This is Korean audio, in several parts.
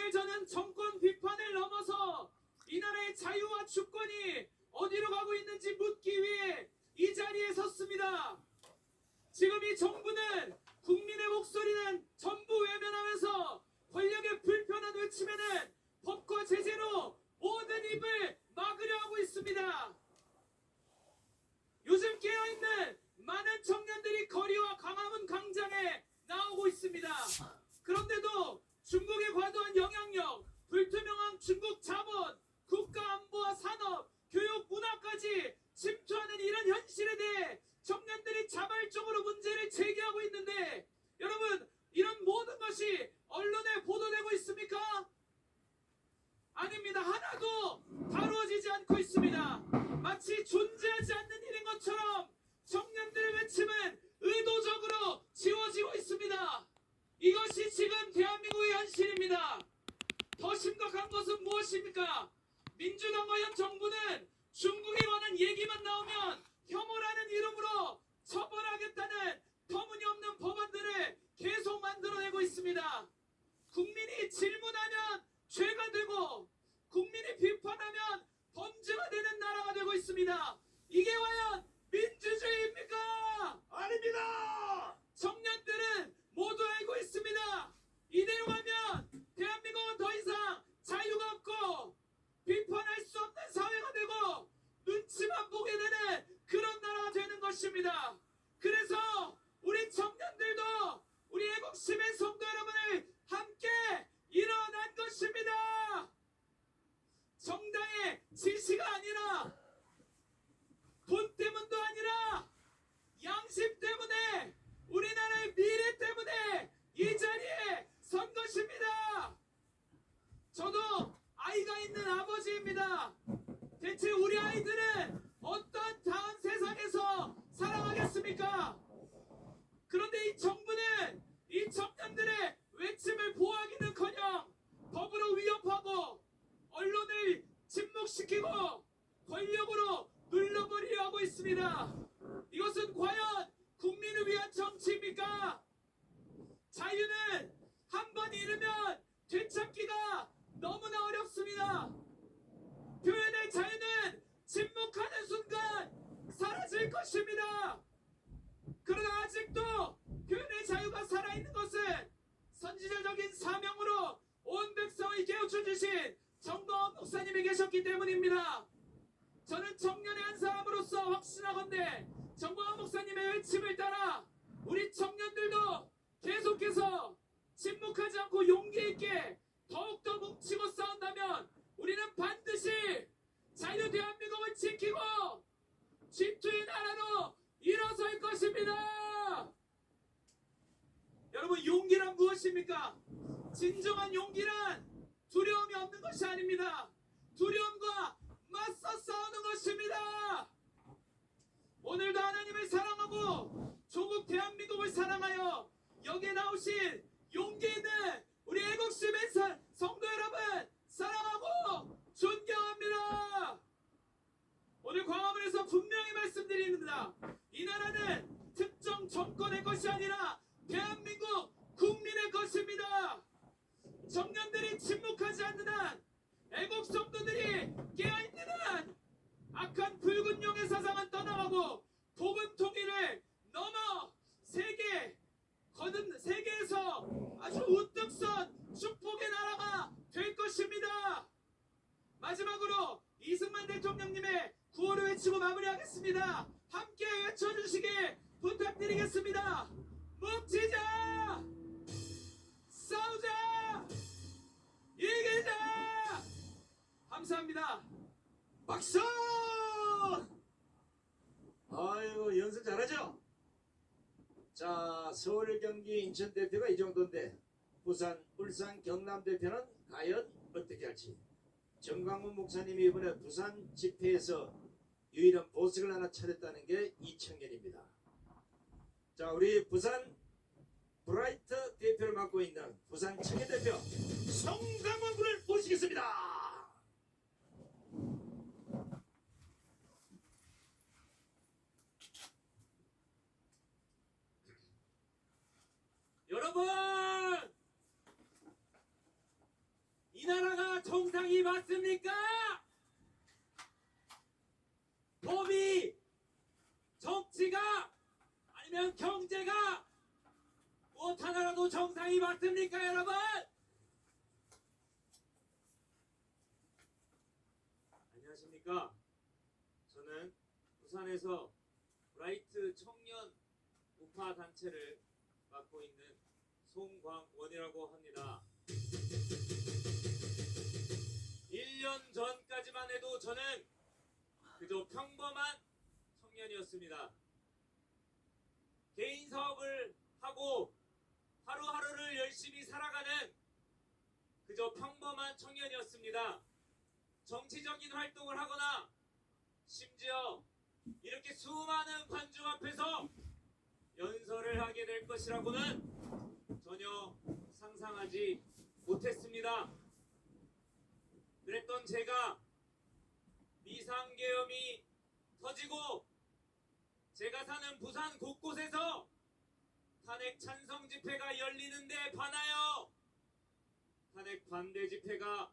오늘 저는 정권 비판을 넘어서 이 나라의 자유와 주권이 어디로 가고 있는지 묻기 위해 이 자리에 섰습니다. 지금 이 정부는 국민의 목소리는 전부 외면하면서 권력의 불편한 외치면은 법과 제재로 모든 입을 막으려 하고 있습니다. 요즘 깨어있는 많은 청년들이 거리와 광화문 광장에 나오고 있습니다. 그런데도 중국의 과도한 영향력, 불투명한 중국 자본, 국가 안보와 산업, 교육, 문화까지 침투하는 이런 현실에 대해 청년들이 자발적으로 문제를 제기하고 있는데 여러분, 이런 모든 것이 언론에 보도되고 있습니까? 아닙니다. 하나도 다루어지지 않고 있습니다. 마치 존재하지 않는 일인 것처럼 청년들의 외침은 의도적으로 지워지고 있습니다. 이것이 지금 대한민국의 현실입니다. 더 심각한 것은 무엇입니까? 민주당과 현 정부는 중국에 관한 얘기만 나오면 혐오라는 이름으로 처벌하겠다는 터무니없는 법안들을 계속 만들어내고 있습니다. 국민이 질문하면 죄가 되고 국민이 비판하면 범죄가 되는 나라가 되고 있습니다. 이게 과연 민주주의입니까? 아닙니다. 청년들은 모두 알고 있습니다. 이대로 가면 대한민국은 더 이상 자유가 없고 비판할 수 없는 사회가 되고 눈치만 보게 되는 그런 나라가 되는 것입니다. 그래서 우리 청년들도 우리 애국심의 성도 여러분을 함께 일어난 것입니다. 정당의 지시가 아니라 돈 때문도 아니라 양심 때문에 우리나라의 미래 때문에 이 자리에 선 것입니다. 저도 아이가 있는 아버지입니다. 대체 우리 아이들은 어떤 다음 세상에서 살아가겠습니까? 그런데 이 정부는 이 청년들의 외침을 보호하기는커녕 법으로 위협하고 언론을 침묵시키고 권력으로 눌러버리려 하고 있습니다. 이것은 과연 국민을 위한 정치입니까? 자유는 한 번 잃으면 되찾기가 너무나 어렵습니다. 표현의 자유는 침묵하는 순간 사라질 것입니다. 그러나 아직도 표현의 자유가 살아있는 것은 선지자적인 사명으로 온 백성을 깨우쳐 주신 정광훈 목사님이 계셨기 때문입니다. 저는 청년의 한 사람으로서 확신하건대 정광훈 목사님의 외침을 따라 우리 청년들도 계속해서 침묵하지 않고 용기 있게 더욱더 뭉치고 싸운다면 우리는 반드시 자유 대한민국을 지키고 G2의 나라로 일어설 것입니다. 여러분, 용기란 무엇입니까? 진정한 용기란 두려움이 없는 것이 아닙니다. 두려움과 맞서 싸우는 것입니다. 오늘도 하나님을 사랑하고 조국 대한민국을 사랑하여 여기에 나오신 용기 있는 우리 애국심의 성도 여러분 사랑하고 존경합니다. 오늘 광화문에서 분명히 말씀드립니다. 이 나라는 특정 정권의 것이 아니라 대한민국 국민의 것입니다. 청년들이 침묵하지 않는 한, 애국 성도들이 깨어있는 한 악한 붉은 용의 사상은 떠나가고 복음 통일을 넘어 세계에서 아주 우뚝 선 축복의 나라가 될 것입니다. 마지막으로 이승만 대통령님의 구호를 외치고 마무리하겠습니다. 함께 외쳐주시길 부탁드리겠습니다. 뭉치자, 싸우자, 이기자. 감사합니다. 박수! 아이고, 연습 잘하죠? 자, 서울, 경기, 인천 대표가 이 정도인데 부산, 울산, 경남 대표는 과연 어떻게 할지. 정광훈 목사님이 이번에 부산 집회에서 유일한 보석을 하나 차렸다는 게 이 청년입니다. 자, 우리 부산 브라이트 대표를 맡고 있는 부산 청년 대표 송강원 군을 모시겠습니다. 여러분, 나라가 정상이 맞습니까? 법이, 정치가, 아니면 경제가 무엇 하나라도 정상이 맞습니까, 여러분? 안녕하십니까? 저는 부산에서 브라이트 청년 우파 단체를 맡고 있는 송광원이라고 합니다. 1년 전까지만 해도 저는 그저 평범한 청년이었습니다. 개인 사업을 하고 하루하루를 열심히 살아가는 그저 평범한 청년이었습니다. 정치적인 활동을 하거나 심지어 이렇게 수많은 관중 앞에서 연설을 하게 될 것이라고는 전혀 상상하지 못했습니다. 그랬던 제가 비상계엄이 터지고 제가 사는 부산 곳곳에서 탄핵 찬성 집회가 열리는데 반하여 탄핵 반대 집회가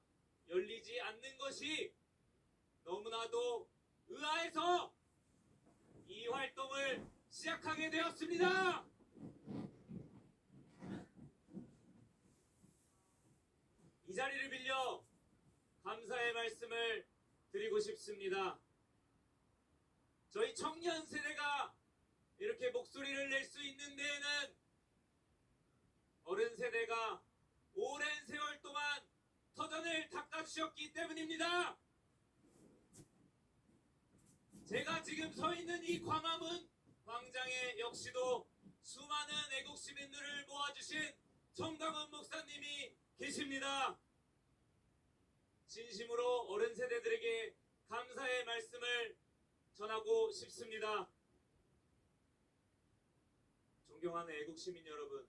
열리지 않는 것이 너무나도 의아해서 이 활동을 시작하게 되었습니다. 이 자리를 빌려 감사의 말씀을 드리고 싶습니다. 저희 청년 세대가 이렇게 목소리를 낼 수 있는 데에는 어른 세대가 오랜 세월 동안 터전을 닦아주셨기 때문입니다. 제가 지금 서 있는 이 광화문 광장에 역시도 수많은 애국 시민들을 모아주신 정강훈 목사님이 계십니다. 진심으로 어른 세대들에게 감사의 말씀을 전하고 싶습니다. 존경하는 애국 시민 여러분,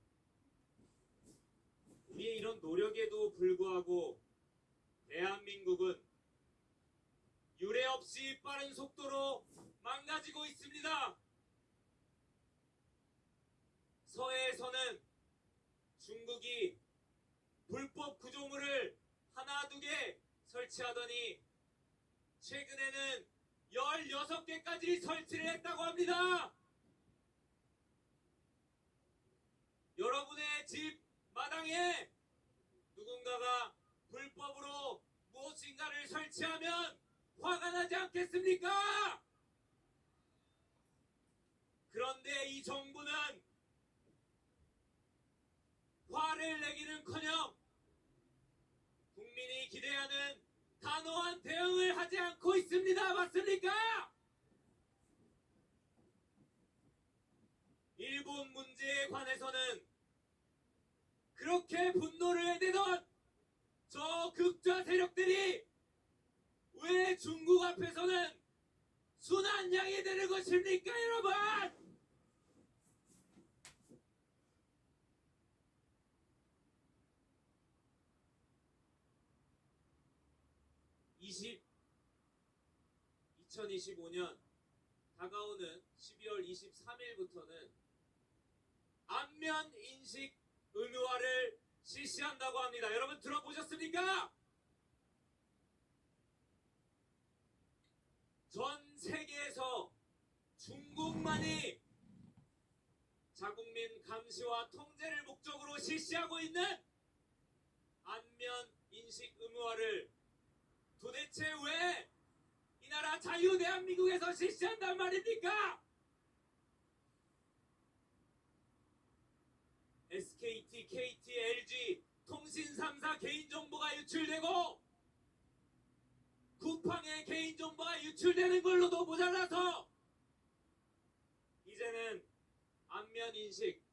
우리의 이런 노력에도 불구하고 대한민국은 유례 없이 빠른 속도로 망가지고 있습니다. 서해에서는 중국이 불법 구조물을 하나 두 개 설치하더니 최근에는 16개까지 설치를 했다고 합니다. 여러분의 집 마당에 누군가가 불법으로 무엇인가를 설치하면 화가 나지 않겠습니까? 그런데 이 정부는 화를 내기는커녕 국민이 기대하는 단호한 대응을 하지 않고 있습니다. 맞습니까? 일본 문제에 관해서는 그렇게 분노를 해대던 저 극좌 세력들이 왜 중국 앞에서는 순한 양이 되는 것입니까, 여러분? (20) 2025년 다가오는 12월 23일부터는 안면 인식 의무화를 실시한다고 합니다. 여러분 들어보셨습니까? 전 세계에서 중국만이 자국민 감시와 통제를 목적으로 실시하고 있는 안면 인식 의무화를 도대체 왜 이 나라 자유 대한민국에서 실시한단 말입니까? SKT, KT, LG 통신 3사 개인정보가 유출되고 쿠팡의 개인정보가 유출되는 걸로도 모자라서 이제는 안면인식,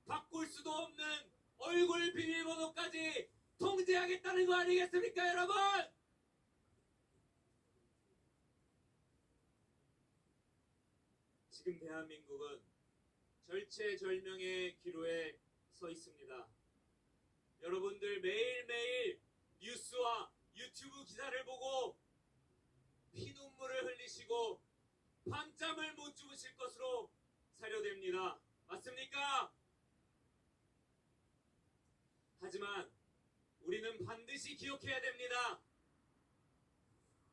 바꿀 수도 없는 얼굴 비밀번호까지 통제하겠다는 거 아니겠습니까, 여러분? 지금 대한민국은 절체절명의 기로에 서 있습니다. 여러분들 매일매일 뉴스와 유튜브 기사를 보고 피눈물을 흘리시고 밤잠을 못 주무실 것으로 사료됩니다. 맞습니까? 하지만 우리는 반드시 기억해야 됩니다.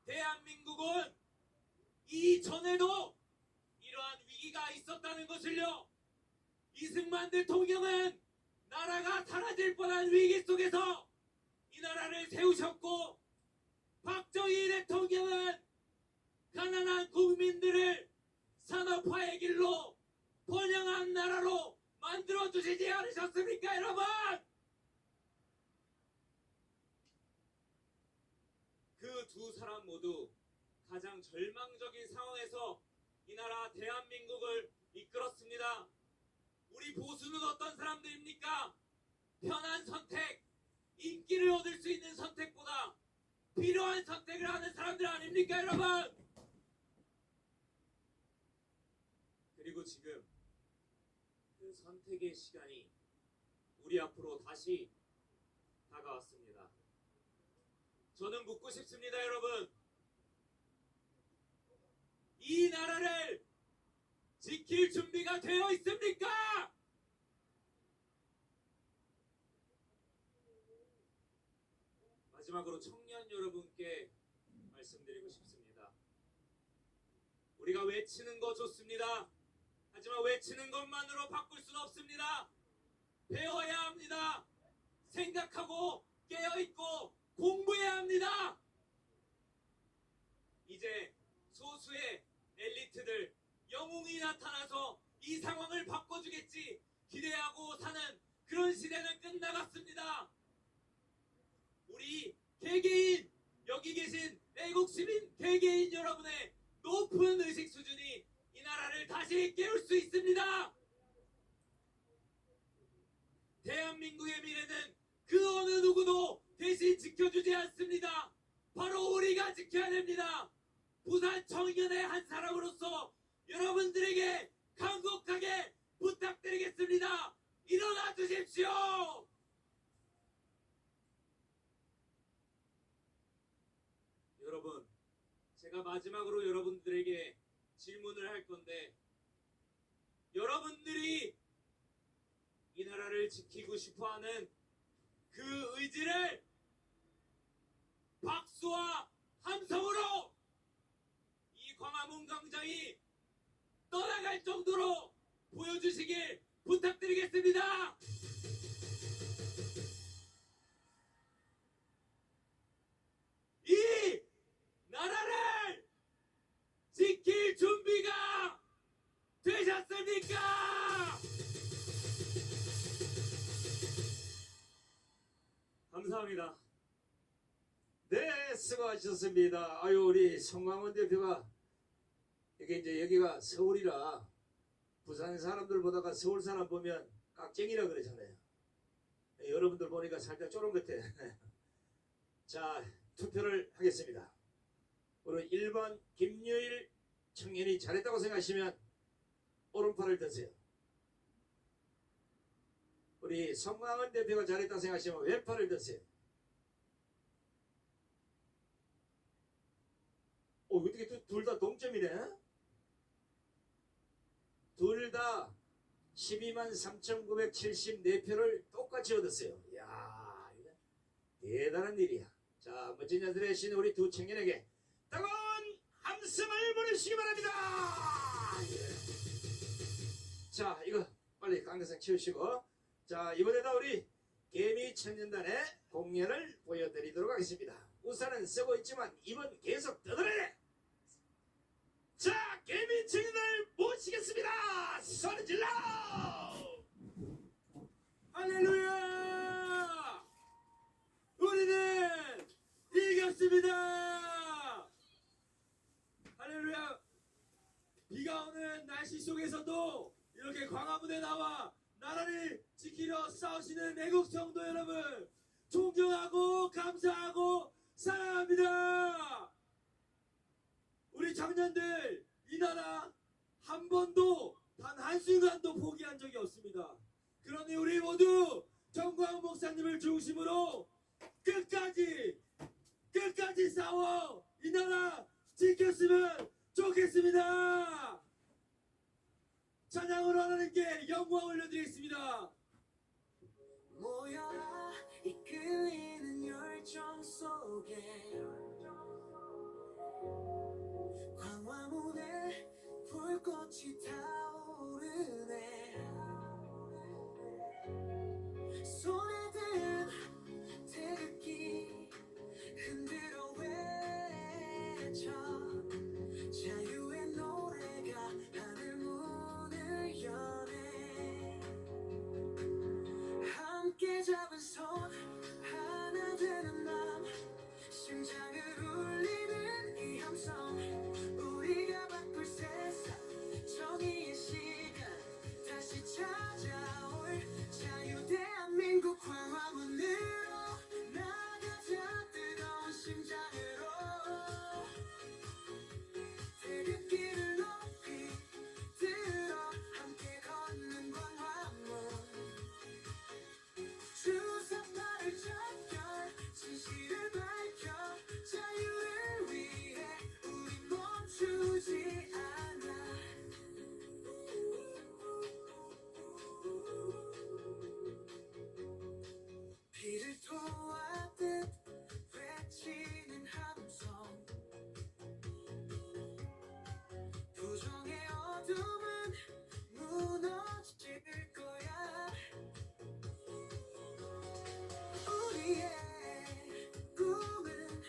대한민국은 이전에도 이러한 위기가 있었다는 것을요. 이승만 대통령은 나라가 사라질 뻔한 위기 속에서 이 나라를 세우셨고, 박정희 대통령은 가난한 국민들을 산업화의 길로 번영한 나라로 만들어주시지 않으셨습니까, 여러분? 그 두 사람 모두 가장 절망적인 상황에서 이 나라 대한민국을 이끌었습니다. 우리 보수는 어떤 사람들입니까? 편한 선택, 인기를 얻을 수 있는 선택보다 필요한 선택을 하는 사람들 아닙니까, 여러분? 그리고 지금 그 선택의 시간이 우리 앞으로 다시 다가왔습니다. 저는 묻고 싶습니다, 여러분. 이 나라를 지킬 준비가 되어 있습니까? 마지막으로 청년 여러분께 말씀드리고 싶습니다. 우리가 외치는 거 좋습니다. 하지만 외치는 것만으로 바꿀 수는 없습니다. 배워야 합니다. 생각하고 깨어있고 공부해야 합니다. 이제 소수의 엘리트들 영웅이 나타나서 이 상황을 바꿔주겠지 기대하고 사는 그런 시대는 끝나갔습니다. 우리 개개인, 여기 계신 애국시민 개개인 여러분의 높은 의식 수준이 이 나라를 다시 깨울 수 있습니다. 대한민국의 미래는 그 어느 누구도 대신 지켜주지 않습니다. 바로 우리가 지켜야 됩니다. 부산 청년의 한 사람으로서 여러분들에게 간곡하게 부탁드리겠습니다. 일어나 주십시오. 여러분, 제가 마지막으로 여러분들에게 질문을 할 건데, 여러분들이 이 나라를 지키고 싶어하는 그 의지를 박수와 함성으로 이 광화문 광장이 떠나갈 정도로 보여주시길 부탁드리겠습니다. 이 나라를 지킬 준비가 되셨습니까? 감사합니다. 네, 수고하셨습니다. 아유, 우리 송광원 대표가 이게 이제 여기가 서울이라 부산 사람들 보다가 서울 사람 보면 깍쟁이라 그러잖아요. 여러분들 보니까 살짝 쪼름같아. 자, 투표를 하겠습니다. 우리 1번 김유일 청년이 잘했다고 생각하시면 오른팔을 드세요. 우리 송광원 대표가 잘했다고 생각하시면 왼팔을 드세요. 어떻게 둘 다 동점이네? 둘 다 123,974표를 똑같이 얻었어요. 이야, 대단한 일이야. 자, 멋진 자들의 신 우리 두 청년에게 뜨거운 함성을 보내주시기 바랍니다. 자, 이거 빨리 강대상 치우시고, 자, 이번에도 우리 개미 청년단의 공연을 보여드리도록 하겠습니다. 우산은 쓰고 있지만 입은 계속 떠들어야 돼. 자, 개미 청년을 모시겠습니다. 소리 질러! 할렐루야! 우리는 이겼습니다! 할렐루야! 비가 오는 날씨 속에서도 이렇게 광화문에 나와 나라를 지키려 싸우시는 애국 성도 여러분, 존경하고 감사하고 사랑합니다. 우리 청년들, 이 나라 한 번도 단 한순간도 포기한 적이 없습니다. 그러니 우리 모두 정광훈 목사님을 중심으로 끝까지 싸워 이 나라 지켰으면 좋겠습니다. 찬양으로 하나님께 영광 올려드리겠습니다. 모여라 이끌리는 손에 든 태극기 흔들어 외쳐 자유의 노래가 하늘 문을 여네 함께 잡은 손 하나 되는 맘 심장을 울리는 이 함성 우리가 바꿀 세상 정의의 시간 다시 찾아올 자유 대한민국 광화문으로 나가자 뜨거운 심장으로 태극기를 높이 들어 함께 걷는 광화문 주사파를 적결 진실을 밝혀 자유를 위해 우린 멈추지 않아 비를 토하듯 외치는 함성 부정의 어둠은 무너질 거야 우리의 꿈은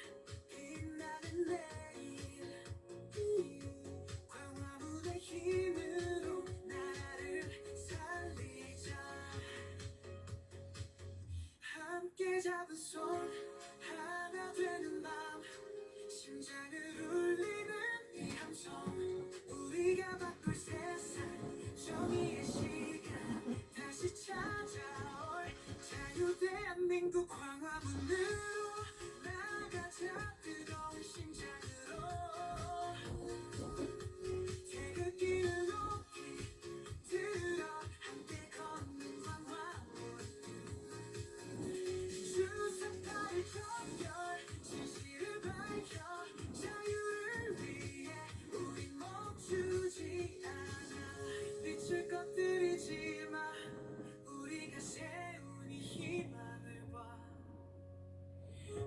빛나는 내일 광화문의 힘으로 나라를 살리자 함께 잡은 손 하나 되는 맘 심장을 울리는 이 함성 우리가 바꿀 세상 정의의 시간 다시 찾아올 자유 대한민국 광화문으로 나가자 뜨거운 심장으로 태극기를 높이 들어 함께 걷는 광화문 주사파를 적결 진실을 밝혀 자유를 위해 우린 멈추지 않아 빛을 꺼뜨리지 마 우리가 세운 이 희망을 봐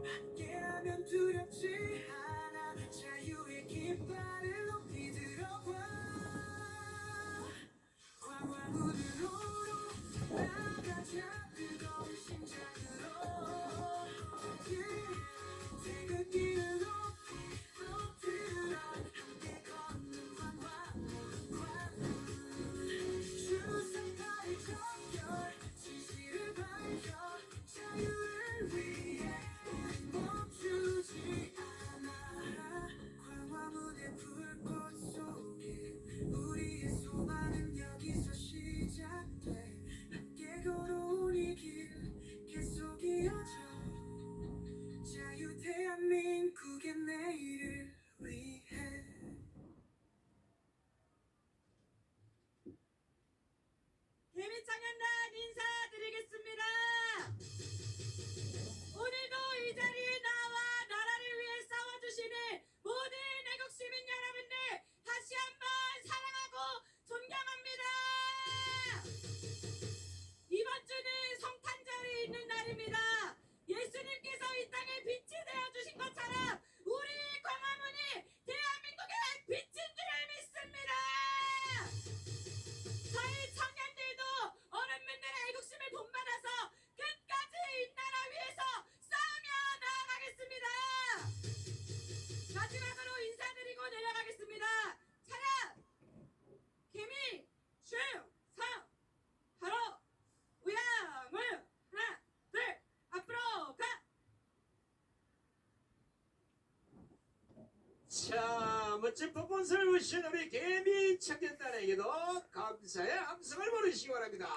함께하면 두렵지 않아 자유의 깃발을 높이 들어봐 광화문으로 나가자 뜨거운 심장으로 태극기를 높이 들어 함께 걷는 광화문 주사파를 적결 진실을 밝혀 자유를 위해 우린 멈추지 않아 광화문의 불꽃 속에 우리의 소망은 여기서 시작돼 함께 걸어온 이 길 계속 이어져 자유 대한민국의 내일을 위해 개미창년단 인사드리겠습니다. 오늘도 이 자리에 나와 나라를 위해 싸워주시는 모든 애국 시민 여러분들 다시 한번 사랑하고 존경합니다. 이번 주는 성탄절이 있는 날입니다. 예수님께서 이 땅에 빛이 되어주신 것처럼 우리 광화문이 대한민국의 빛인 줄을 믿습니다. 저희 청년들도 어른분들의 애국심을 본받아서 끝까지 이 나라 위해서 싸우며 나아가겠습니다. 마지막으로 인사드리고 내려가겠습니다. 차렷! 개미, 중, 성, 바로 우양을 하나, 둘, 앞으로 가! 자, 멋진 퍼포먼스를 보신 우리 개미 청년단에게도 감사의 함성을 보내시기 바랍니다.